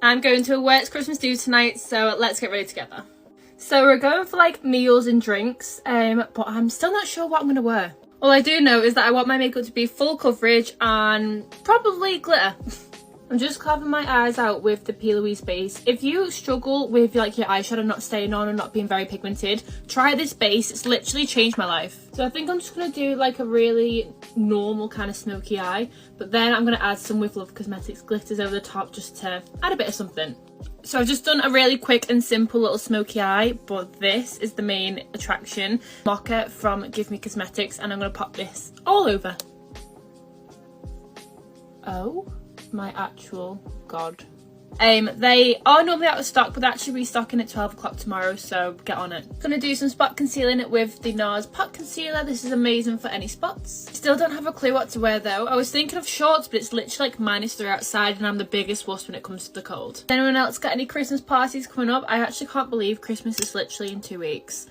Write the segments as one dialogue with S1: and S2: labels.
S1: I'm going to a work's Christmas do tonight, so let's get ready together. So we're going for like meals and drinks, but I'm still not sure what I'm going to wear. All I do know is that I want my makeup to be full coverage and probably glitter. I'm just carving my eyes out with the P. Louise base. If you struggle with like your eyeshadow not staying on and not being very pigmented, try this base. It's literally changed my life. So I think I'm just going to do like a really normal kind of smoky eye, but then I'm going to add some With Love Cosmetics glitters over the top just to add a bit of something. So I've just done a really quick and simple little smoky eye, but this is the main attraction. Mocha from Give Me Cosmetics, and I'm going to pop this all over. Oh my actual god. They are normally out of stock, but they're actually restocking at 12 o'clock tomorrow, so get on it. Gonna do some spot concealing with the NARS Pot Concealer. This is amazing for any spots. Still don't have a clue what to wear though. I was thinking of shorts, but it's literally like -3 outside and I'm the biggest wuss when it comes to the cold. Anyone else got any Christmas parties coming up? I actually can't believe Christmas is literally in 2 weeks.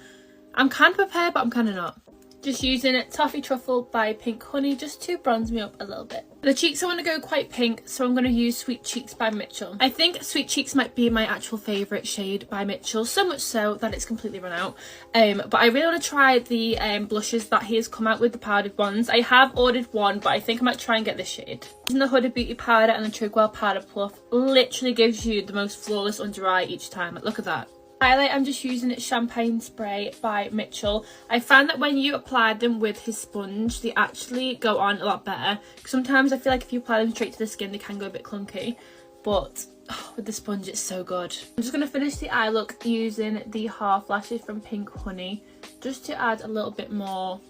S1: I'm kind of prepared, but I'm kind of not. Just using Toffee Truffle by Pink Honey just to bronze me up a little bit. The cheeks I want to go quite pink, so I'm going to use Sweet Cheeks by Mitchell. I think Sweet Cheeks might be my actual favourite shade by Mitchell, so much so that it's completely run out. But I really want to try the blushes that he has come out with, the powdered ones. I have ordered one, but I think I might try and get this shade. Using the Huda Beauty powder and the Trigwell powder puff literally gives you the most flawless under eye each time. Like, look at that. Highlight, I'm just using Champagne Spray by Mitchell. I found that when you apply them with his sponge, they actually go on a lot better. Sometimes I feel like if you apply them straight to the skin, they can go a bit clunky. But with the sponge, it's so good. I'm just going to finish the eye look using the Half Lashes from Pink Honey, just to add a little bit more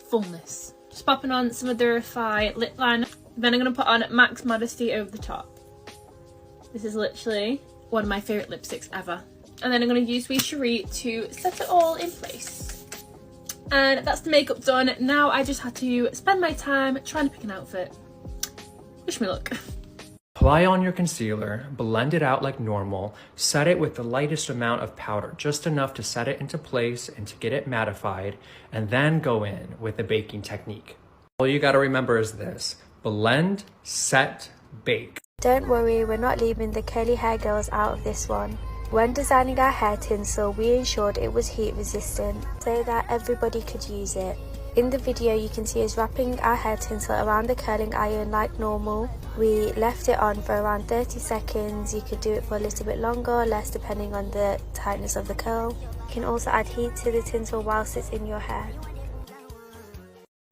S1: fullness. Just popping on some of the Refy lip liner. Then I'm going to put on Max Modesty over the top. This is literally one of my favourite lipsticks ever. And then I'm going to use Wee Cherie to set it all in place. And that's the makeup done. Now I just had to spend my time trying to pick an outfit. Wish me luck.
S2: Apply on your concealer, blend it out like normal, set it with the lightest amount of powder, just enough to set it into place and to get it mattified, and then go in with the baking technique. All you gotta remember is this: blend, set, bake.
S3: Don't worry, we're not leaving the curly hair girls out of this one. When designing our hair tinsel, we ensured it was heat resistant so that everybody could use it. In the video, you can see us wrapping our hair tinsel around the curling iron like normal. We left it on for around 30 seconds. You could do it for a little bit longer or less depending on the tightness of the curl. You can also add heat to the tinsel whilst it's in your hair.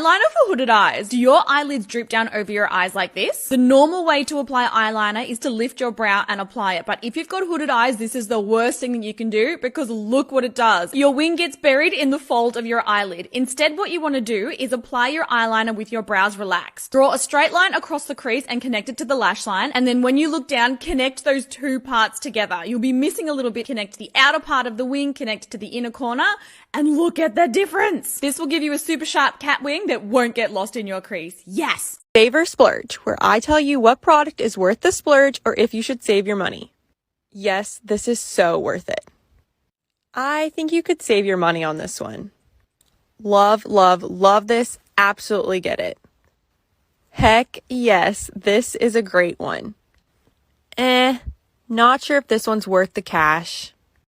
S4: Eyeliner for hooded eyes. Do your eyelids droop down over your eyes like this? The normal way to apply eyeliner is to lift your brow and apply it. But if you've got hooded eyes, this is the worst thing that you can do, because look what it does. Your wing gets buried in the fold of your eyelid. Instead, what you want to do is apply your eyeliner with your brows relaxed. Draw a straight line across the crease and connect it to the lash line. And then when you look down, connect those two parts together. You'll be missing a little bit. Connect the outer part of the wing, connect to the inner corner, and look at the difference. This will give you a super sharp cat wing that won't get lost in your crease. Yes!
S5: Save or splurge, where I tell you what product is worth the splurge or if you should save your money. Yes, this is so worth it. I think you could save your money on this one. Love, love, love this. Absolutely get it. Heck yes, this is a great one. Not sure if this one's worth the cash.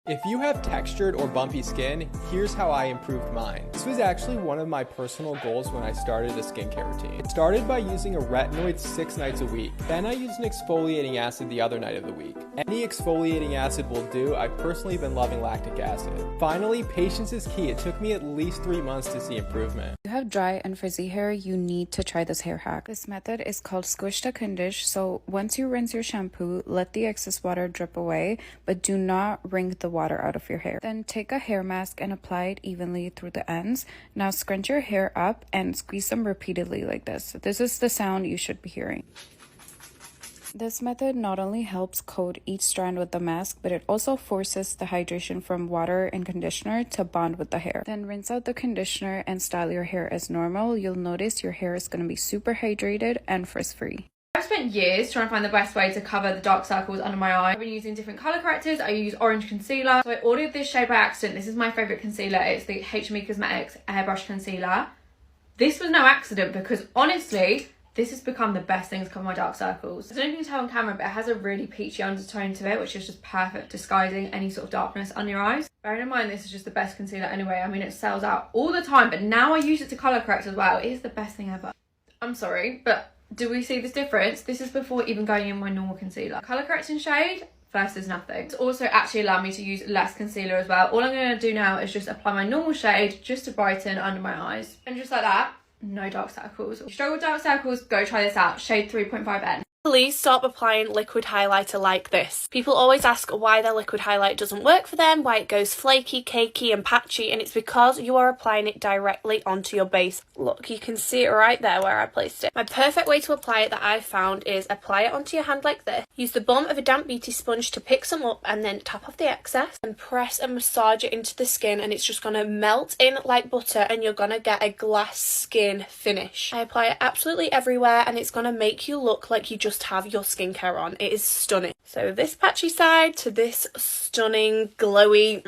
S6: If you have textured or bumpy skin, here's how I improved mine. This was actually one of my personal goals when I started a skincare routine. It started by using a retinoid 6 nights a week. Then I used an exfoliating acid the other night of the week. Any exfoliating acid will do. I've personally been loving lactic acid. Finally, patience is key. It took me at least 3 months to see improvement.
S7: If you have dry and frizzy hair, you need to try this hair hack. This method is called Squish to Condish. So once you rinse your shampoo, let the excess water drip away, but do not wring the water out of your hair. Then take a hair mask and apply it evenly through the ends. Now scrunch your hair up and squeeze them repeatedly like this. This is the sound you should be hearing. This method not only helps coat each strand with the mask, but it also forces the hydration from water and conditioner to bond with the hair. Then rinse out the conditioner and style your hair as normal. You'll notice your hair is going to be super hydrated and frizz-free.
S1: I've spent years trying to find the best way to cover the dark circles under my eye. I've been using different colour correctors. I use orange concealer. So I ordered this shade by accident. This is my favourite concealer. It's the HME Cosmetics Airbrush Concealer. This was no accident because honestly, This has become the best thing to cover my dark circles. I don't know if you can tell on camera, but it has a really peachy undertone to it, which is just perfect disguising any sort of darkness under your eyes. Bearing in mind this is just the best concealer anyway. I mean, it sells out all the time, but now I use it to colour correct as well. It is the best thing ever. I'm sorry, but do we see this difference? This is before even going in my normal concealer. Colour correcting shade versus nothing. It's also actually allowed me to use less concealer as well. All I'm going to do now is just apply my normal shade just to brighten under my eyes. And just like that, no dark circles. If you struggle with dark circles, go try this out. Shade 3.5N.
S8: Please stop applying liquid highlighter like this. People always ask why their liquid highlight doesn't work for them, why it goes flaky, cakey and patchy, and it's because you are applying it directly onto your base. Look, you can see it right there where I placed it. My perfect way to apply it that I found is apply it onto your hand like this. Use the bottom of a damp beauty sponge to pick some up and then tap off the excess and press and massage it into the skin, and it's just going to melt in like butter and you're going to get a glass skin finish. I apply it absolutely everywhere and it's going to make you look like you just have your skincare on. It is stunning. So this patchy side to this stunning glowy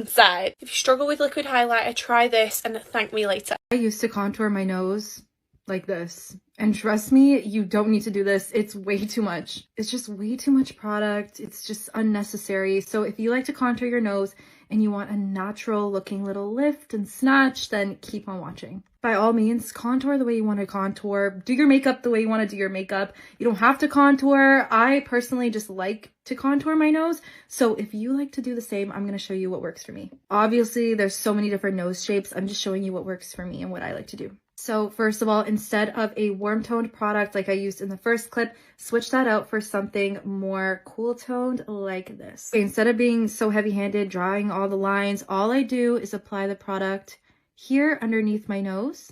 S8: side. If you struggle with liquid highlighter, try this and thank me later.
S9: I used to contour my nose like this, and trust me, you don't need to do this. It's way too much. It's just way too much product. It's just unnecessary. So if you like to contour your nose and you want a natural looking little lift and snatch, then keep on watching. By all means, contour the way you want to contour. Do your makeup the way you want to do your makeup. You don't have to contour. I personally just like to contour my nose. So if you like to do the same, I'm going to show you what works for me. Obviously, there's so many different nose shapes. I'm just showing you what works for me and what I like to do. So first of all, instead of a warm toned product like I used in the first clip, switch that out for something more cool toned like this. Instead of being so heavy handed, drawing all the lines, all I do is apply the product here underneath my nose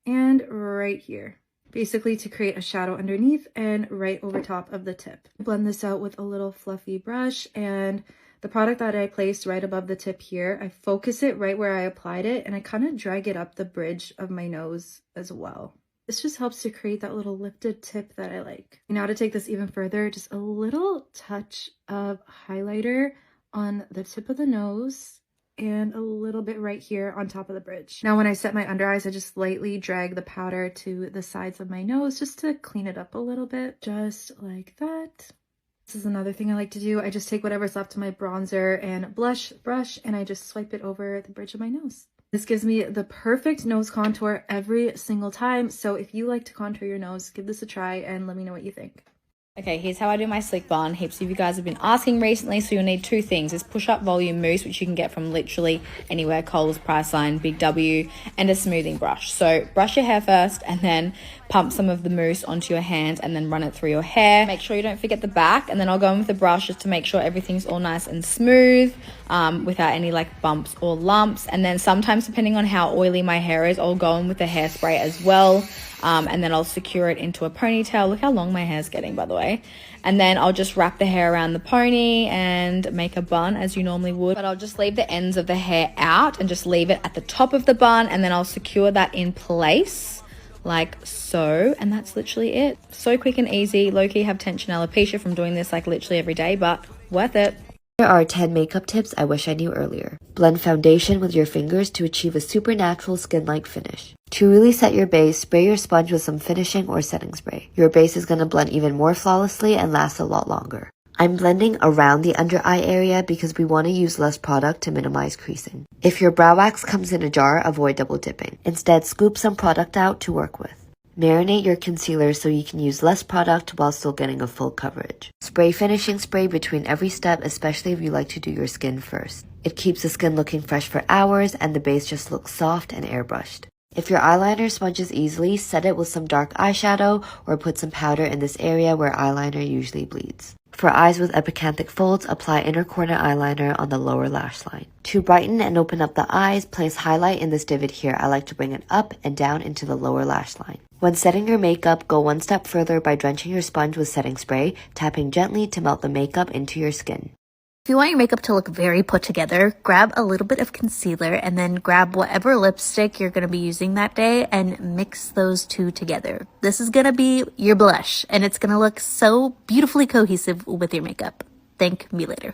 S9: and right here, basically to create a shadow underneath and right over top of the tip. Blend this out with a little fluffy brush, and the product that I placed right above the tip here, I focus it right where I applied it and I kind of drag it up the bridge of my nose as well. This just helps to create that little lifted tip that I like. Now to take this even further, just a little touch of highlighter on the tip of the nose and a little bit right here on top of the bridge. Now when I set my under eyes, I just lightly drag the powder to the sides of my nose just to clean it up a little bit, just like that. This is another thing I like to do. I just take whatever's left of my bronzer and blush brush and I just swipe it over the bridge of my nose. This gives me the perfect nose contour every single time. So if you like to contour your nose, give this a try and let me know what you think.
S10: Okay, here's how I do my slick bun. Heaps of you guys have been asking recently, so you'll need two things. This push-up volume mousse, which you can get from literally anywhere, Kohl's, Priceline, Big W, and a smoothing brush. So brush your hair first and then pump some of the mousse onto your hands and then run it through your hair. Make sure you don't forget the back, and then I'll go in with the brush just to make sure everything's all nice and smooth without any like bumps or lumps. And then sometimes, depending on how oily my hair is, I'll go in with the hairspray as well. And then I'll secure it into a ponytail. Look how long my hair's getting, by the way. And then I'll just wrap the hair around the pony and make a bun as you normally would. But I'll just leave the ends of the hair out and just leave it at the top of the bun, and then I'll secure that in place like so. And that's literally it. So quick and easy. Low-key have tension alopecia from doing this like literally every day, but worth it.
S11: Here are 10 makeup tips I wish I knew earlier. Blend foundation with your fingers to achieve a supernatural skin-like finish. To really set your base, spray your sponge with some finishing or setting spray. Your base is going to blend even more flawlessly and last a lot longer. I'm blending around the under eye area because we want to use less product to minimize creasing. If your brow wax comes in a jar, avoid double dipping. Instead, scoop some product out to work with. Marinate your concealer so you can use less product while still getting a full coverage. Spray finishing spray between every step, especially if you like to do your skin first. It keeps the skin looking fresh for hours and the base just looks soft and airbrushed. If your eyeliner smudges easily, set it with some dark eyeshadow or put some powder in this area where eyeliner usually bleeds. For eyes with epicanthic folds, apply inner corner eyeliner on the lower lash line. To brighten and open up the eyes, place highlight in this divot here. I like to bring it up and down into the lower lash line. When setting your makeup, go one step further by drenching your sponge with setting spray, tapping gently to melt the makeup into your skin.
S12: If you want your makeup to look very put together, grab a little bit of concealer and then grab whatever lipstick you're going to be using that day and mix those two together. This is going to be your blush and it's going to look so beautifully cohesive with your makeup. Thank me later.